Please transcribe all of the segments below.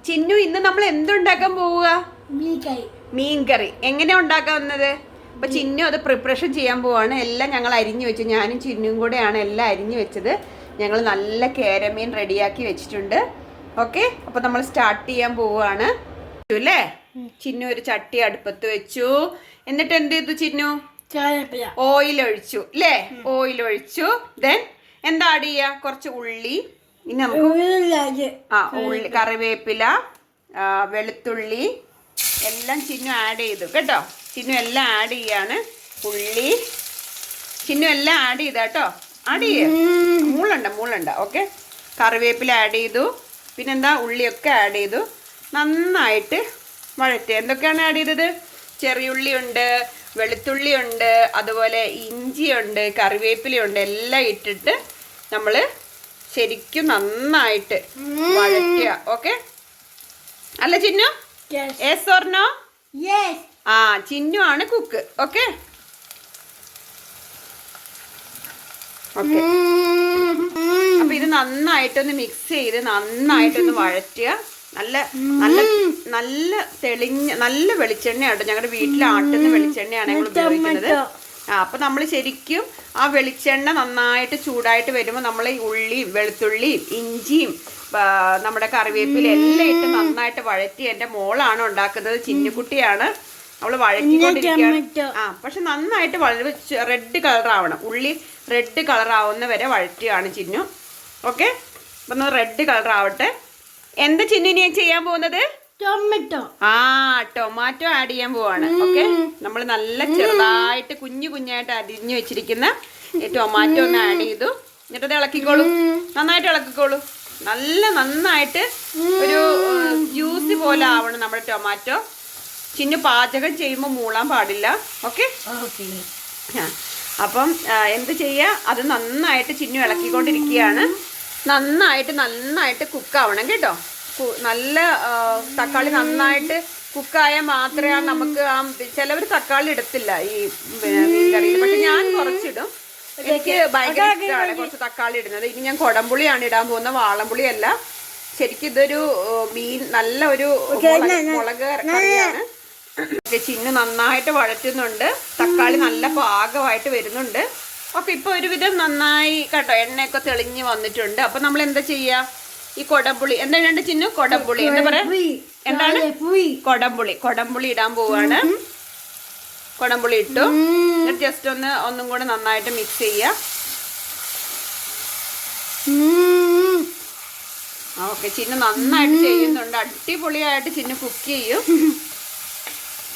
ചിന്നു ഇന്ന് നമ്മൾ എന്തുണ്ടാക്കാൻ പോവുക? മീൻകറി. എങ്ങനെയാ ഉണ്ടാക്കാവുന്നത്? അപ്പൊ ചിന്നു അത് പ്രിപ്പറേഷൻ ചെയ്യാൻ പോവാണ്. എല്ലാം ഞങ്ങൾ അരിഞ്ഞു വെച്ചു. ഞാനും ചിന്നുവും കൂടെയാണ് എല്ലാം അരിഞ്ഞു വെച്ചത്. ഞങ്ങൾ നല്ല കേരമീൻ റെഡിയാക്കി വെച്ചിട്ടുണ്ട്. ഓക്കെ, അപ്പൊ നമ്മൾ സ്റ്റാർട്ട് ചെയ്യാൻ പോവാണ് അല്ലേ? ചിന്നു ഒരു ചട്ടി അടുപ്പത്ത് വെച്ചു. എന്നിട്ട് എന്ത് ചെയ്തു ചിന്നു? ഓയിൽ ഒഴിച്ചു അല്ലേ? ഓയിൽ ഒഴിച്ചു. ദെൻ എന്താ ആഡ് ചെയ്യാ? കുറച്ച് ഉള്ളി. ഇനി നമുക്ക് ഉള്ളി, കറിവേപ്പില, വെളുത്തുള്ളി എല്ലാം ചിന്നു ആഡ് ചെയ്തു കേട്ടോ. ചിന്നു എല്ലാം ആഡ് ചെയ്യാണ്. ഉള്ളി ചിന്നു എല്ലാം ആഡ് ചെയ്ത കേട്ടോ. ആഡ് ചെയ്യ മൂളുണ്ട. ഓക്കെ, കറിവേപ്പില ആഡ് ചെയ്തു. പിന്നെന്താ, ഉള്ളിയൊക്കെ ആഡ് ചെയ്തു. നന്നായിട്ട് വഴറ്റുക. എന്തൊക്കെയാണ് ആഡ് ചെയ്തത്? ചെറിയുള്ളി ഉണ്ട്, വെളുത്തുള്ളി ഉണ്ട്, അതുപോലെ ഇഞ്ചിയുണ്ട്, കറിവേപ്പിലയുണ്ട്. എല്ലാം ഇട്ടിട്ട് നമ്മൾ ശരിക്കും നന്നായിട്ട് വഴറ്റുക. ഓക്കെ അല്ല ചിന്നു? Yes or no? ആ, ചിന്നു ആണ് കുക്ക്. ഓക്കെ ഓക്കെ, അപ്പൊ ഇത് നന്നായിട്ടൊന്ന് മിക്സ് ചെയ്ത് നന്നായിട്ടൊന്ന് വഴറ്റുക. നല്ല നല്ല നല്ല തെളിഞ്ഞ നല്ല വെളിച്ചെണ്ണയാണ് ഞങ്ങളുടെ വീട്ടിൽ ആട്ടുന്ന വെളിച്ചെണ്ണയാണ് ഞങ്ങൾ ഉപയോഗിക്കുന്നത്. അപ്പൊ നമ്മൾ ശരിക്കും ആ വെളിച്ചെണ്ണ നന്നായിട്ട് ചൂടായിട്ട് വരുമ്പോൾ നമ്മൾ ഈ ഉള്ളിയും വെളുത്തുള്ളിയും ഇഞ്ചിയും നമ്മുടെ കറിവേപ്പില എല്ലാം ഇട്ട് നന്നായിട്ട് വഴറ്റി. എൻ്റെ മോളാണ് ഉണ്ടാക്കുന്നത്, ചിന്നുകുട്ടിയാണ്. അവള് വഴറ്റിക്കൊണ്ടിരിക്കുകയാണ്. പക്ഷെ നന്നായിട്ട് റെഡ് കളർ ആവണം. ഉള്ളി റെഡ് കളർ ആവുന്ന വരെ വഴറ്റുകയാണ് ചിന്നു. ഓക്കെ, അപ്പൊ റെഡ് കളർ ആവട്ടെ. എന്താ ചിന്നു ഇനി ചെയ്യാൻ പോകുന്നത്? ടൊമാറ്റോ ആഡ് ചെയ്യാൻ പോവാണ്. ഓക്കെ, നമ്മൾ നല്ല ചെറുതായിട്ട് കുഞ്ഞായിട്ട് അരിഞ്ഞു വെച്ചിരിക്കുന്ന ടൊമാറ്റോ ഒന്ന് ആഡ് ചെയ്തു. എന്നിട്ട് അത് ഇളക്കിക്കോളൂ, നന്നായിട്ട് ഇളക്കിക്കോളൂ. നന്നായിട്ട് ഒരു ജ്യൂസി പോലെ ആവണം നമ്മുടെ ടൊമാറ്റോ. ചിന്നു പാചകം ചെയ്യുമ്പോൾ മൂളാൻ പാടില്ല. ഓക്കെ, അപ്പം എന്ത് ചെയ്യുക, അത് നന്നായിട്ട് ചിന്നു ഇളക്കിക്കൊണ്ടിരിക്കുകയാണ്. നന്നായിട്ട് കുക്കാവണം കേട്ടോ. നല്ല തക്കാളി നന്നായിട്ട് കുക്കായാൽ മാത്രമേ നമുക്ക് ചിലവർ തക്കാളി ഇടത്തില്ല ഈ മീൻ കറിയിൽ. പക്ഷെ ഞാൻ കുറച്ചിടും, എനിക്ക് ഭയങ്കര ഇഷ്ടമാണ് കുറച്ച് തക്കാളി ഇടുന്നത്. ഇനി ഞാൻ കുടംപുളിയാണ് ഇടാൻ പോകുന്നത്, വാളംപുളിയല്ല. ശരിക്കും ഇതൊരു മീൻ നല്ല ഒരു മുളക് കറിയാണ്. ചിന്നു നന്നായിട്ട് വഴറ്റുന്നുണ്ട്. തക്കാളി നല്ല പാകമായിട്ട് വരുന്നുണ്ട്. അപ്പൊ ഇപ്പൊ ഒരുവിധം നന്നായി കേട്ടോ, എണ്ണയൊക്കെ തെളിഞ്ഞ് വന്നിട്ടുണ്ട്. അപ്പൊ നമ്മൾ എന്താ ചെയ്യാ? ഈ കൊടംപുളി എന്താണ് ചിന്നു? കൊടംപുളി എന്താ പറയാ? എന്താണ്? കൊടംപുളി ഇടാൻ പോവാണ്. കൊടംപുളി ഇട്ടു. ജസ്റ്റ് ഒന്നും കൂടെ നന്നായിട്ട് മിക്സ് ചെയ്യാ. ഓക്കെ, ചിന്നു നന്നായിട്ട് ചെയ്യുന്നുണ്ട്. അടിപൊളിയായിട്ട് ചിന്നു കുക്ക് ചെയ്യും.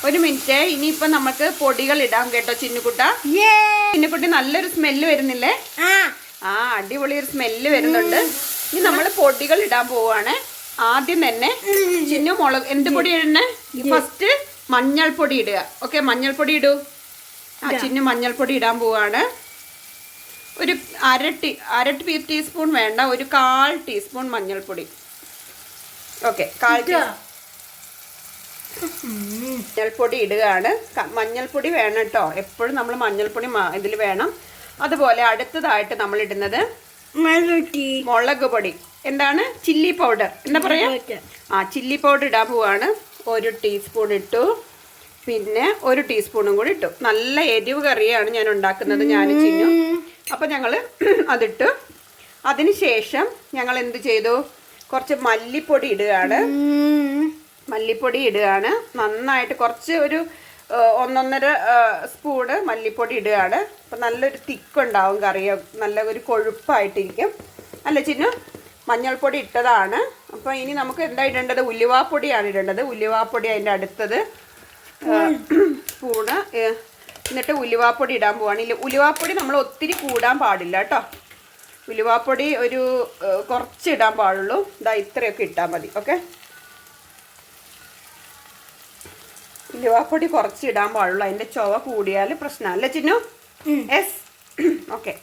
ഒരു മിനിറ്റ്, ഇനിയിപ്പൊ നമുക്ക് പൊടികൾ ഇടാം കേട്ടോ ചിന്നുകുട്ട. ചിന്നുകുട്ടി നല്ലൊരു സ്മെല്ല് വരുന്നില്ലേ? അടിപൊളി ഒരു സ്മെല്ല് വരുന്നുണ്ട്. ഇനി നമ്മൾ പൊടികൾ ഇടാൻ പോവാണ്. ആദ്യം തന്നെ ചിന്നു എന്ത് പൊടി ഇടണേ? ഫസ്റ്റ് മഞ്ഞൾപ്പൊടി ഇടുക. ഓക്കെ, മഞ്ഞൾപ്പൊടി ഇടൂ. ചിന്നു മഞ്ഞൾപ്പൊടി ഇടാൻ പോവാണ്. ഒരു അര ടീസ്പൂൺ വേണ്ട, ഒരു 1/4 ടീസ്പൂൺ മഞ്ഞൾപ്പൊടി. ഓക്കെ, 1/4 മഞ്ഞൾപ്പൊടി ഇടുകയാണ്. മഞ്ഞൾപ്പൊടി വേണം കേട്ടോ, എപ്പോഴും നമ്മൾ മഞ്ഞൾപ്പൊടി ഇതിൽ വേണം. അതുപോലെ അടുത്തതായിട്ട് നമ്മൾ ഇടുന്നത് മുളക് പൊടി. എന്താണ്? ചില്ലി പൗഡർ എന്താ പറയാ? ചില്ലി പൗഡർ ഇടാൻ പോവാണ്. 1 ടീസ്പൂൺ ഇട്ടു. പിന്നെ 1 ടീസ്പൂണും കൂടി ഇട്ടു. നല്ല എരിവ് കറിയാണ് ഞാൻ ഉണ്ടാക്കുന്നത്, ഞാൻ ചിന്നു. അപ്പൊ ഞങ്ങള് അതിട്ടു. അതിനുശേഷം ഞങ്ങൾ എന്ത് ചെയ്തു? കുറച്ച് മല്ലിപ്പൊടി ഇടുകയാണ്. നന്നായിട്ട് കുറച്ച് ഒരു 1.5 സ്പൂണ് മല്ലിപ്പൊടി ഇടുകയാണ്. അപ്പം നല്ലൊരു തിക്കുണ്ടാവും കറി, നല്ല ഒരു കൊഴുപ്പായിട്ടിരിക്കും അല്ല ചിന്നു? മഞ്ഞൾപ്പൊടി ഇട്ടതാണ്. അപ്പോൾ ഇനി നമുക്ക് എന്താ ഇടേണ്ടത്? ഉലുവാപ്പൊടിയാണ് ഇടേണ്ടത്. ഉലുവാപ്പൊടി അതിൻ്റെ അടുത്തത് സ്പൂണ്. എന്നിട്ട് ഉലുവാപ്പൊടി ഇടാൻ പോവാണ്. ഉലുവാപ്പൊടി നമ്മൾ ഒത്തിരി കൂടാൻ പാടില്ല കേട്ടോ. ഉലുവാപ്പൊടി ഒരു കുറച്ച് ഇടാൻ പാടുള്ളൂ. ഇത്രയൊക്കെ ഇട്ടാൽ മതി. ഓക്കെ, ഉലുവാപ്പൊടി കുറച്ച് ഇടാൻ പാടുള്ളൂ. അതിൻ്റെ ചുവ കൂടിയാൽ പ്രശ്നമല്ല ചിന്നു. Yes, okay.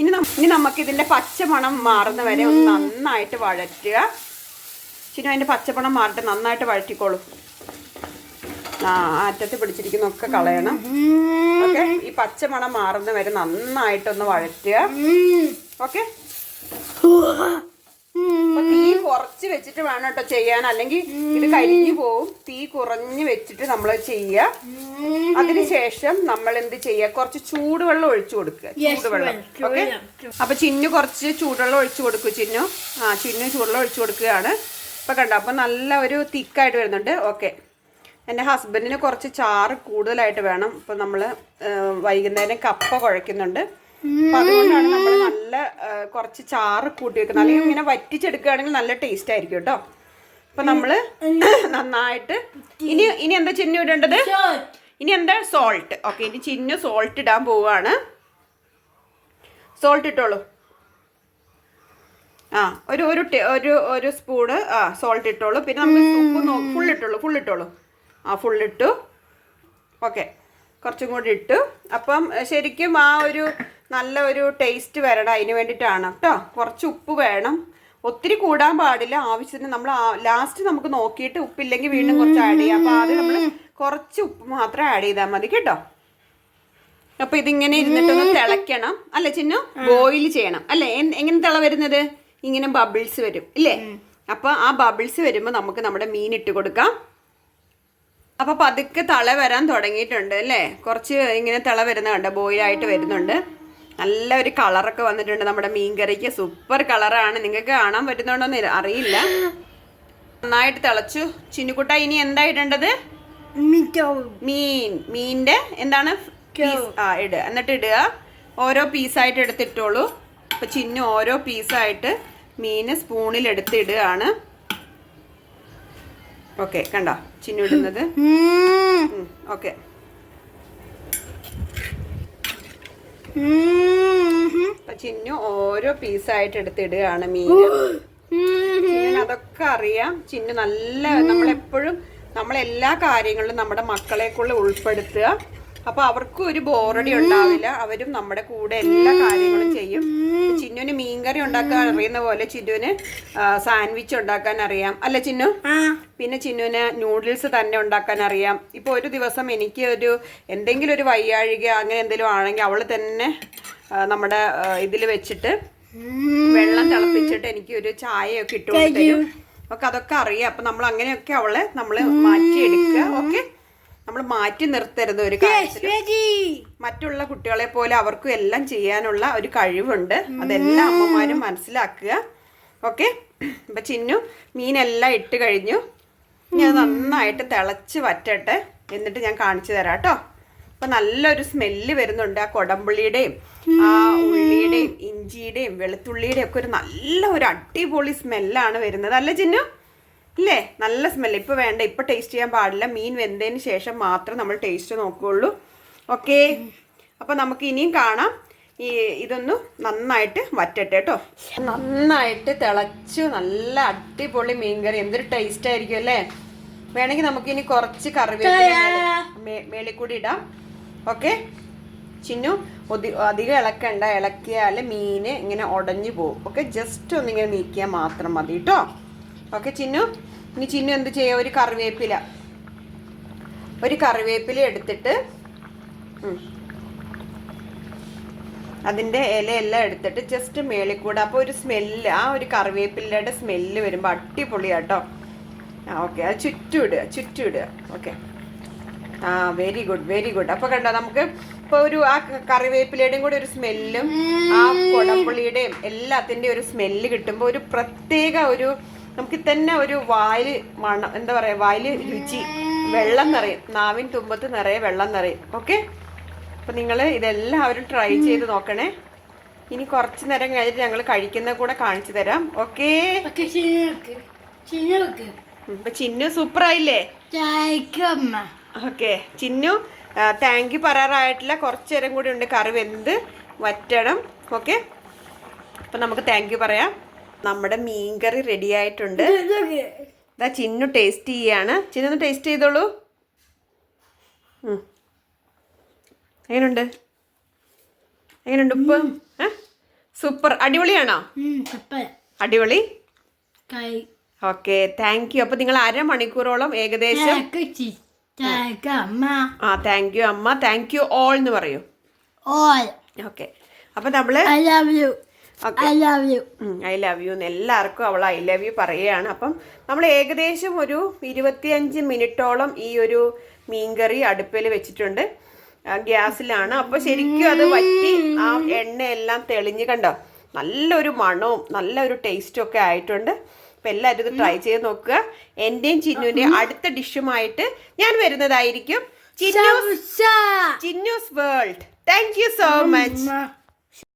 ഇനി നമുക്ക് ഇതിൻ്റെ പച്ചമണം മാറുന്ന വരെ ഒന്ന് നന്നായിട്ട് വഴറ്റുക. ചിന്നു അതിൻ്റെ പച്ചമണം മാറിട്ട് നന്നായിട്ട് വഴറ്റിക്കോളൂ. അറ്റത്ത് പിടിച്ചിരിക്കുന്നൊക്കെ കളയണം. ഓക്കെ, ഈ പച്ചമണം മാറുന്ന വരെ നന്നായിട്ടൊന്ന് വഴറ്റുക. ഓക്കെ, അപ്പൊ തീ കുറച്ച് വെച്ചിട്ട് വേണം കേട്ടോ ചെയ്യാൻ, അല്ലെങ്കിൽ ഇത് കരിഞ്ഞു പോവും. തീ കുറഞ്ഞ് വെച്ചിട്ട് നമ്മൾ ചെയ്യുക. അതിനുശേഷം നമ്മൾ എന്ത് ചെയ്യുക, കുറച്ച് ചൂടുവെള്ളം ഒഴിച്ചു കൊടുക്കുക. ചൂടുവെള്ളം. ഓക്കെ. അപ്പൊ ചിന്നു കുറച്ച് ചൂടുവെള്ളം ഒഴിച്ചു കൊടുക്കും. ചിന്നു ചൂടുവെള്ളം ഒഴിച്ചു കൊടുക്കുകയാണ്. ഇപ്പൊ കണ്ടോ, അപ്പൊ നല്ല ഒരു തിക്കായിട്ട് വരുന്നുണ്ട്. ഓക്കെ. എൻ്റെ ഹസ്ബൻഡിന് കുറച്ച് ചാറ് കൂടുതലായിട്ട് വേണം. ഇപ്പൊ നമ്മള് വൈകുന്നേരം കപ്പ കുഴയ്ക്കുന്നുണ്ട്. അപ്പൊ അതുകൊണ്ടാണ് നമ്മൾ നല്ല കുറച്ച് ചാറ് കൂട്ടി വെക്കുന്നത്. അല്ലെങ്കിൽ ഇങ്ങനെ വറ്റിച്ചെടുക്കുകയാണെങ്കിൽ നല്ല ടേസ്റ്റ് ആയിരിക്കും കേട്ടോ. അപ്പൊ നമ്മള് നന്നായിട്ട് ഇനി എന്താ ചിന്നു ഇടേണ്ടത്? ഇനി എന്താ? സോൾട്ട്. ഓക്കെ. ഇനി ചിന്നു സോൾട്ട് ഇടാൻ പോവാണ്. സോൾട്ട് ഇട്ടോളൂ. ഒരു സ്പൂണ് സോൾട്ട് ഇട്ടോളൂ. പിന്നെ നമ്മൾ ഉപ്പ് ഫുൾ ഇട്ടോളൂ. ഫുള്ളിട്ടു. ഓക്കെ. കുറച്ചും കൂടി ഇട്ടു. അപ്പം ശരിക്കും ഒരു നല്ല ഒരു ടേസ്റ്റ് വരണം. അതിന് വേണ്ടിയിട്ടാണ് കേട്ടോ. കുറച്ച് ഉപ്പ് വേണം, ഒത്തിരി കൂടാൻ പാടില്ല. ആവശ്യത്തിന് നമ്മൾ ലാസ്റ്റ് നമുക്ക് നോക്കിയിട്ട് ഉപ്പില്ലെങ്കിൽ വീണ്ടും കുറച്ച് ആഡ് ചെയ്യാം. അപ്പോൾ ആദ്യം നമ്മൾ കുറച്ച് ഉപ്പ് മാത്രം ആഡ് ചെയ്താൽ മതി കേട്ടോ. അപ്പോൾ ഇതിങ്ങനെ ഇരുന്നിട്ടൊന്ന് തിളയ്ക്കണം അല്ലേ ചിന്നു? ബോയിൽ ചെയ്യണം അല്ലേ? എങ്ങനെ തിള വരുന്നത്? ഇങ്ങനെ ബബിൾസ് വരും ഇല്ലേ? അപ്പോൾ ആ ബബിൾസ് വരുമ്പോൾ നമുക്ക് നമ്മുടെ മീൻ ഇട്ട് കൊടുക്കാം. അപ്പോൾ പതുക്കെ തിള വരാൻ തുടങ്ങിയിട്ടുണ്ട് അല്ലേ? കുറച്ച് ഇങ്ങനെ തിള വരുന്ന കണ്ടോ, ബോയിലായിട്ട് വരുന്നുണ്ട്. നല്ല ഒരു കളറൊക്കെ വന്നിട്ടുണ്ട് നമ്മുടെ മീൻ കറിക്ക്. സൂപ്പർ കളറാണ്. നിങ്ങൾക്ക് കാണാൻ പറ്റുന്നുണ്ടോന്ന് അറിയില്ല. നന്നായിട്ട് തിളച്ചു. ചിന്നുകുട്ട ഇനി എന്താ ഇടേണ്ടത്? മീനിന്റെ എന്താണ് ഇടുക. എന്നിട്ട് ഇടുക. ഓരോ പീസായിട്ട് എടുത്തിട്ടോളൂ. അപ്പൊ ചിന്നു ഓരോ പീസായിട്ട് മീന് സ്പൂണിൽ എടുത്തിടുകയാണ്. ഓക്കെ. കണ്ടോ ചിന്നു ഇടുന്നത്? ഓക്കെ. ചിന്നു ഓരോ പീസായിട്ട് എടുത്തിടുകയാണ് മീന്. ചിന്നു അതൊക്കെ അറിയാം. ചിന്നു നല്ല നമ്മളെല്ലാ കാര്യങ്ങളിലും നമ്മുടെ മക്കളെക്കുള്ള ഉൾപ്പെടുത്തുക. അപ്പൊ അവർക്കും ഒരു ബോറടി ഉണ്ടാവില്ല. അവരും നമ്മുടെ കൂടെ എല്ലാ കാര്യങ്ങളും ചെയ്യും. ചിന്നുവിന് മീൻകറി ഉണ്ടാക്കാൻ അറിയുന്ന പോലെ ചിന്നുവിന് സാൻഡ്വിച്ച് ഉണ്ടാക്കാൻ അറിയാം അല്ല ചിന്നു? പിന്നെ ചിന്നുവിന് നൂഡിൽസ് തന്നെ ഉണ്ടാക്കാൻ അറിയാം. ഇപ്പൊ ഒരു ദിവസം എനിക്ക് എന്തെങ്കിലും ഒരു വയ്യാഴിക അങ്ങനെ എന്തെങ്കിലും ആണെങ്കിൽ അവള് തന്നെ നമ്മുടെ ഇതിൽ വെച്ചിട്ട് വെള്ളം തിളപ്പിച്ചിട്ട് എനിക്ക് ഒരു ചായയൊക്കെ ഇട്ടുകൊണ്ട് തരും. ഒക്കെ അതൊക്കെ അറിയാം. അപ്പൊ നമ്മൾ അങ്ങനെയൊക്കെ അവളെ മാറ്റിയെടുക്കുക. ഓക്കെ. നമ്മൾ മാറ്റി നിർത്തരുത് ഒരു കാര്യത്തിൽ. മറ്റുള്ള കുട്ടികളെ പോലെ അവർക്കും എല്ലാം ചെയ്യാനുള്ള ഒരു കഴിവുണ്ട്. അതെല്ലാം അമ്മമാരും മനസ്സിലാക്കുക. ഓക്കെ. അപ്പൊ ചിന്നു മീനെല്ലാം ഇട്ട് കഴിഞ്ഞു. ഇനി അത് നന്നായിട്ട് തിളച്ച് വറ്റട്ടെ. എന്നിട്ട് ഞാൻ കാണിച്ചു തരാം കേട്ടോ. അപ്പൊ നല്ലൊരു സ്മെല്ല് വരുന്നുണ്ട്. ആ കൊടമ്പുള്ളിയുടെയും ആ ഉള്ളിയുടെയും ഇഞ്ചിയുടെയും വെളുത്തുള്ളിയുടെയും ഒക്കെ നല്ല ഒരു അടിപൊളി സ്മെല്ലാണ് വരുന്നത് അല്ലേ ചിന്നു? ഇല്ലേ? നല്ല സ്മെല്ല്. ഇപ്പൊ വേണ്ട, ഇപ്പൊ ടേസ്റ്റ് ചെയ്യാൻ പാടില്ല. മീൻ വെന്തതിന് ശേഷം മാത്രം നമ്മൾ ടേസ്റ്റ് നോക്കുകയുള്ളൂ. ഓക്കെ. അപ്പൊ നമുക്ക് ഇനിയും കാണാം. ഇതൊന്ന് നന്നായിട്ട് വറ്റട്ടെ കേട്ടോ. നന്നായിട്ട് തിളച്ചു. നല്ല അടിപൊളി മീൻകറി. എന്തൊരു ടേസ്റ്റ് ആയിരിക്കും അല്ലേ? വേണമെങ്കിൽ നമുക്ക് ഇനി കുറച്ച് കറിവേപ്പില മേളിൽ കൂടി ഇടാം. ഓക്കെ. ചിന്നു അധികം ഇളക്കണ്ട. ഇളക്കിയാൽ മീന് ഇങ്ങനെ ഉടഞ്ഞു പോകും. ഓക്കെ. ജസ്റ്റ് ഒന്നിങ്ങനെ നീക്കിയാൽ മാത്രം മതി കേട്ടോ. ഓക്കെ ചിന്നു. ഇനി ചിന്നു എന്ത് ചെയ്യുക? ഒരു കറിവേപ്പില എടുത്തിട്ട് അതിൻ്റെ ഇലയെല്ലാം എടുത്തിട്ട് ജസ്റ്റ് മേളിൽ കൂടെ. അപ്പോൾ ഒരു സ്മെല്ല്, ആ ഒരു കറിവേപ്പിലയുടെ സ്മെല്ല് വരുമ്പോൾ അടിപൊളിയാട്ടോ. ഓക്കെ. അത് ചുറ്റും ഇടുക. ഓക്കെ. Very good. അപ്പോൾ കണ്ടോ, നമുക്ക് ഇപ്പോൾ ആ കറിവേപ്പിലയുടെയും കൂടെ ഒരു സ്മെല്ലും ആ കൊടമ്പുള്ളിയുടെയും എല്ലാത്തിൻ്റെയും ഒരു സ്മെല്ല് കിട്ടുമ്പോൾ ഒരു പ്രത്യേക നമുക്ക് തന്നെ ഒരു വായില് മണം, എന്താ പറയാ, വായില് രുചി, വെള്ളം നിറയും. നാവിൻ തുമ്പത്ത് നിറയെ വെള്ളം നിറയും. ഓക്കെ. അപ്പൊ നിങ്ങൾ ഇതെല്ലാവരും ട്രൈ ചെയ്ത് നോക്കണേ. ഇനി കുറച്ച് നേരം കഴിഞ്ഞിട്ട് ഞങ്ങൾ കഴിക്കുന്ന കൂടെ കാണിച്ചു തരാം. ഓക്കെ. ഇപ്പൊ ചിന്നു സൂപ്പർ ആയില്ലേ? ഓക്കെ. ചിന്നു താങ്ക് യു പറയാറായിട്ടില്ല. കുറച്ചു നേരം കൂടി ഉണ്ട് കറി വെന്ത് വറ്റണം. ഓക്കെ. അപ്പൊ നമുക്ക് താങ്ക് യു പറയാം. നമ്മുടെ മീൻകറി റെഡി ആയിട്ടുണ്ട്. ഇതാ ചിന്നു ടേസ്റ്റ് ചെയ്യാണ്. ചിന്നു ഒന്ന് ടേസ്റ്റ് ചെയ്തോളൂ. എങ്ങനെയുണ്ട് ഉപ്പ്? സൂപ്പർ. അടിപൊളിയാണോ? അടിപൊളി. ഓക്കെ. Thank you. അപ്പൊ നിങ്ങൾ അരമണിക്കൂറോളം ഏകദേശം താങ്ക് യു അമ്മ, താങ്ക് യു ഓൾ എന്ന് പറയൂ. ഓക്കെ. അപ്പൊ നമ്മള് ഐ ലവ് യു എന്ന് എല്ലാവർക്കും അവൾ ഐ ലവ് യു പറയുകയാണ്. അപ്പം നമ്മൾ ഏകദേശം ഒരു 25 മിനിറ്റോളം ഈ ഒരു മീൻകറി അടുപ്പിൽ വെച്ചിട്ടുണ്ട്, ഗ്യാസിലാണ്. അപ്പോൾ ശരിക്കും അത് വറ്റി ആ എണ്ണയെല്ലാം തെളിഞ്ഞ് കണ്ടോ, നല്ലൊരു മണവും നല്ലൊരു ടേസ്റ്റും ഒക്കെ ആയിട്ടുണ്ട്. അപ്പം എല്ലാവരും ഇത് ട്രൈ ചെയ്ത് നോക്കുക. എൻ്റെയും ചിന്നുവിൻ്റെയും അടുത്ത ഡിഷുമായിട്ട് ഞാൻ വരുന്നതായിരിക്കും. Chinnoos world. Thank you so much.